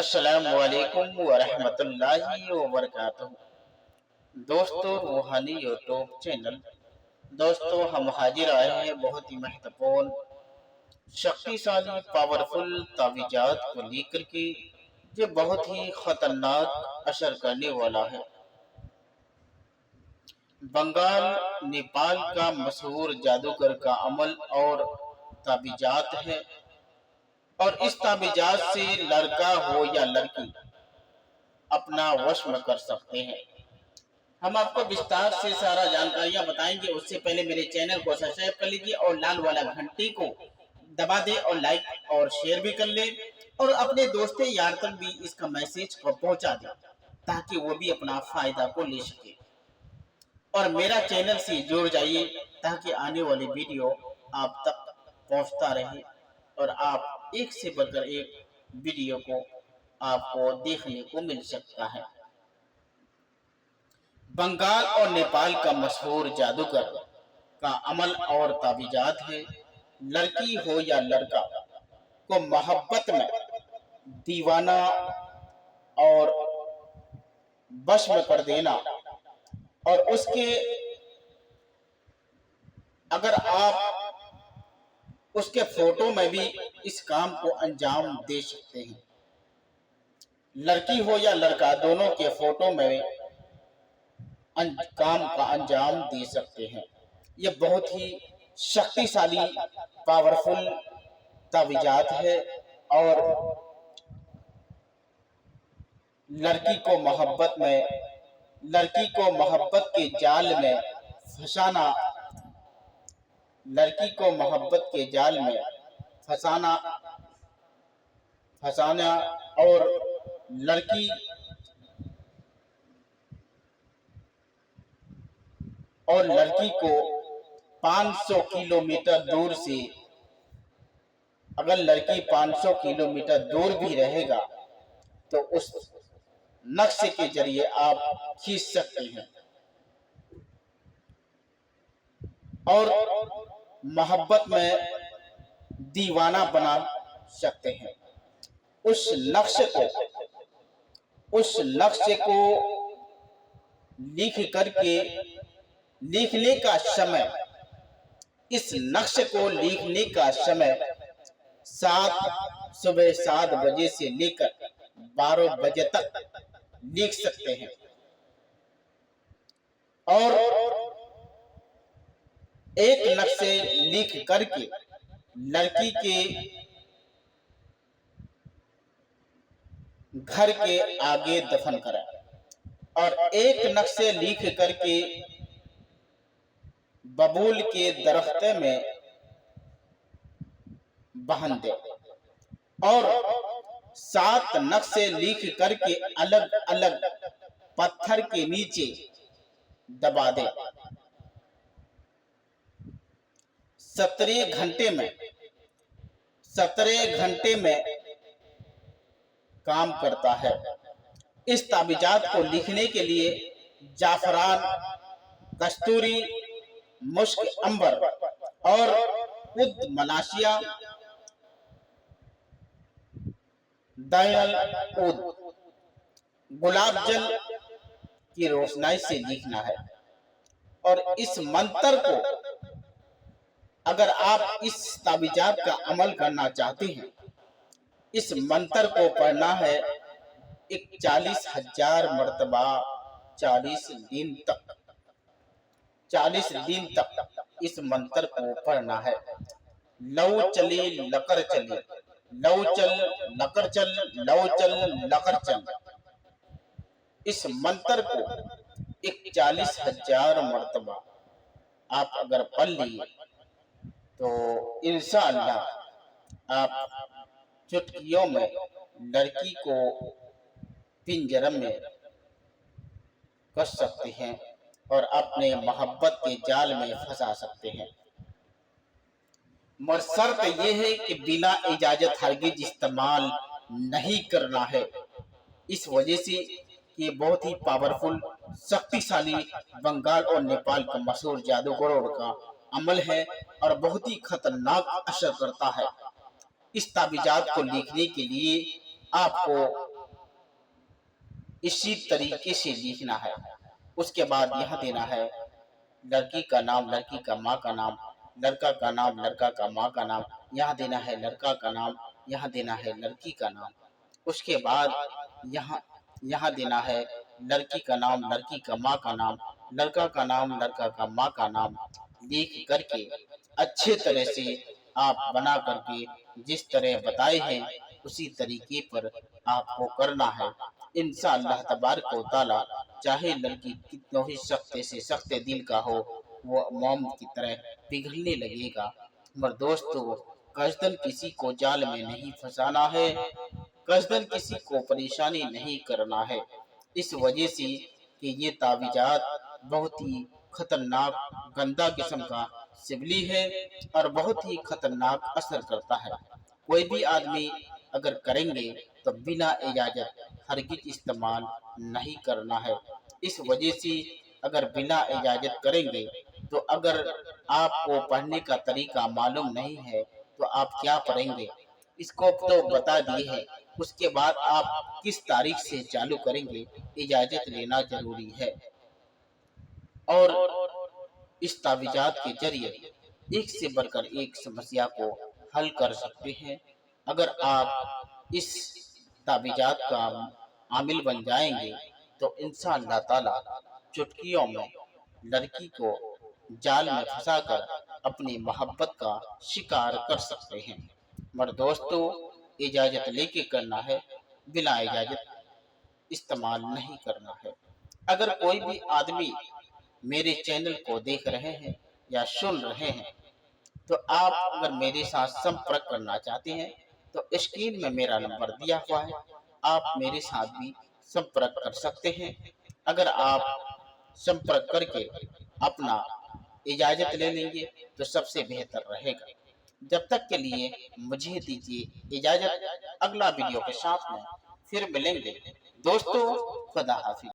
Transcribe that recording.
अस्सलामु अलैकुम वरहमतुल्लाहि वबरकातुहू। दोस्तों, रूहानी यूट्यूब चैनल। दोस्तों, हम हाजिर आए हैं बहुत ही महत्वपूर्ण, शक्तिशाली, पावरफुल तावीज़ात को लेकर के, जो बहुत ही खतरनाक असर करने वाला है। बंगाल नेपाल का मशहूर जादूगर का अमल और तावीज़ात है, और इस तावीज़ात से लड़का हो या लड़की अपना वश में कर सकते हैं। हम आपको विस्तार से सारा जानकारियां बताएंगे। उससे पहले मेरे चैनल को सब्सक्राइब कर लीजिए और लाल वाला घंटी को दबा दे और लाइक और शेयर भी कर ले, और अपने दोस्तों यार तक भी इसका मैसेज को पहुंचा दे, ताकि वो भी अपना फायदा को ले सके। और मेरा चैनल से जुड़ जाइए, ताकि आने वाली वीडियो आप तक पहुंचता रहे, और आप एक से बढ़कर एक वीडियो को आपको देखने को मिल सकता है। बंगाल और नेपाल का मशहूर जादूगर का अमल और तावीज़ात है। लड़की हो या लड़का को मोहब्बत में दीवाना और बश में कर देना, और उसके अगर आप उसके फोटो में भी इस काम को अंजाम दे सकते हैं। लड़की हो या लड़का, दोनों के फोटो में काम का अंजाम दे सकते हैं। ये बहुत ही शक्तिशाली, पावरफुल तावीज़ात है, और लड़की को मोहब्बत के जाल में फंसाना, लड़की को मोहब्बत के जाल में फंसाना और लड़की को 500 किलोमीटर दूर से, अगर लड़की 500 किलोमीटर दूर भी रहेगा तो उस नक्शे के जरिए आप खींच सकते हैं, और मोहब्बत में दीवाना बना सकते हैं। उस नक्शे को लिखने का समय, इस नक्शे को लिखने का समय सुबह 7 बजे से लेकर 12 बजे तक लिख सकते हैं, और एक नक्शे लिख करके लड़की के घर के आगे दफन करें, और एक नक्शे लिख करके बबूल के दरख्त में बांध दे, और 7 नक्शे लिख करके अलग अलग पत्थर के नीचे दबा दे। 17 घंटे में काम करता है। इस तावीज़ात को लिखने के लिए जाफरान, कस्तूरी, मुश्क अंबर और उद मलाशिया, दायल उद, गुलाब जल की रोशनाई से लिखना है। और इस मंत्र को, अगर आप इस तावीज़ात का अमल करना चाहते हैं, इस मंत्र को पढ़ना है 41,000 मरतबा 40 दिन तक इस मंत्र को पढ़ना है। लौ चले लकर चले, लौ चल लकर चल, लौ चल लकर चल। इस मंत्र को 41,000 मरतबा आप अगर पढ़ लिए तो इंशाअल्लाह आप चुटकियों में लड़की को पिंजरे में कस सकते हैं और अपने मोहब्बत के जाल में फंसा सकते हैं। मगर शर्त यह है कि बिना इजाजत हरगिज इस्तेमाल नहीं करना है। इस वजह से ये बहुत ही पावरफुल, शक्तिशाली बंगाल और नेपाल का मशहूर जादूगरों का अमल है, और बहुत ही खतरनाक असर करता है। इस तावीज़ात को लिखने के लिए आपको इसी तरीके से लिखना है। उसके बाद यहाँ देना है लड़की का नाम, लड़की का माँ का नाम, लड़का का नाम, लड़का का माँ का नाम, यहाँ देना है लड़का का नाम, यहाँ देना है लड़की का नाम। उसके बाद यहाँ यहाँ देना है लड़की का नाम, लड़की का माँ का नाम, लड़का का नाम, लड़का का माँ का नाम लिख करके अच्छे तरह से आप बना करके जिस तरह बताए हैं उसी तरीके पर आपको करना है। इंशाअल्लाह तबारक व तआला चाहे लड़की कितनों ही सख्ते से सख्ते दिल का हो, वो मोम की तरह पिघलने लगेगा। मगर दोस्तों, कसदन किसी को जाल में नहीं फंसाना है, कसदन किसी को परेशानी नहीं करना है। इस वजह से कि ये तावीज़ात बहुत ही खतरनाक गंदा किस्म का सिबली है और बहुत ही खतरनाक असर करता है। कोई भी आदमी अगर करेंगे तो बिना इजाज़त हरगिज़ इस्तेमाल नहीं करना है। इस वजह से अगर बिना इजाज़त करेंगे तो अगर आपको पढ़ने का तरीका मालूम नहीं है तो आप क्या पढ़ेंगे, इसको तो बता दिए हैं। उसके बाद आप किस तारीख से चालू करेंगे, इजाज़त लेना ज़रूरी है। और इस तावीज़ात के ज़रिए एक से बढ़कर एक समस्या को हल कर सकते हैं। अगर आप इस तावीज़ात का आमिल बन जाएंगे तो इंशाअल्लाह ताला चुटकियों में लड़की को जाल में फंसाकर अपनी मोहब्बत का शिकार कर सकते हैं। मगर दोस्तों, इजाज़त लेके करना है, बिना इजाज़त इस्तेमाल नहीं करना है। अगर कोई भी आदमी मेरे चैनल को देख रहे हैं या सुन रहे हैं तो आप अगर मेरे साथ संपर्क करना चाहते हैं तो स्क्रीन में मेरा नंबर दिया हुआ है, आप मेरे साथ भी संपर्क कर सकते हैं। अगर आप संपर्क करके अपना इजाज़त ले लेंगे तो सबसे बेहतर रहेगा। जब तक के लिए मुझे दीजिए इजाज़त, अगला वीडियो के साथ में फिर मिलेंगे। दोस्तों, खुदा हाफिज़।